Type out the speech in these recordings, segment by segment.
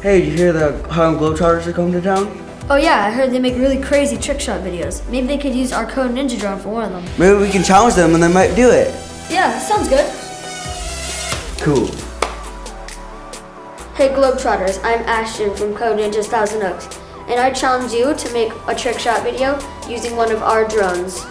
Hey, did you hear the Harlem Globetrotters are coming to town? Oh yeah, I heard they make really crazy trick shot videos. Maybe they could use our Code Ninja drone for one of them. Maybe we can challenge them and they might do it. Yeah, sounds good. Cool. Hey Globetrotters, I'm Ashton from Code Ninja's Thousand Oaks, and I challenge you to make a trick shot video using one of our drones.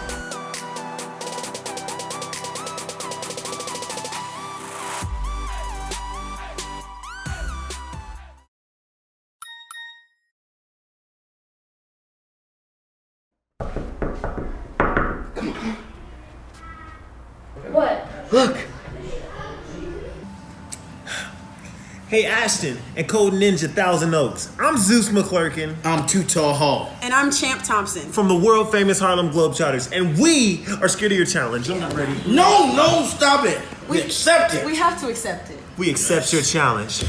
What? Look! Hey Ashton and Code Ninja Thousand Oaks. I'm Zeus McClurkin. I'm Too Tall Hall. And I'm Champ Thompson. From the world famous Harlem Globetrotters, and we are scared of your challenge. I'm not ready. No, stop it. We accept it. We have to accept it. We accept your challenge.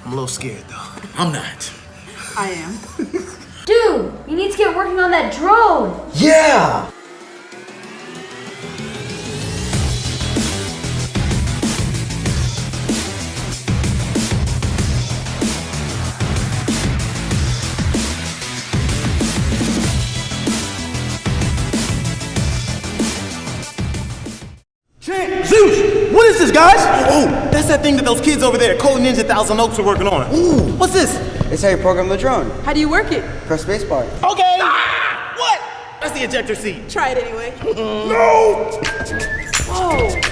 I'm a little scared though. I'm not. I am. Dude, you need to get working on that drone! Yeah! Zeus, what is this, guys? Oh, that's that thing that those kids over there, Code Ninja Thousand Oaks, are working on. Ooh, what's this? It's how you program the drone. How do you work it? Press spacebar. Okay. What? That's the ejector seat. Try it anyway. No! Whoa.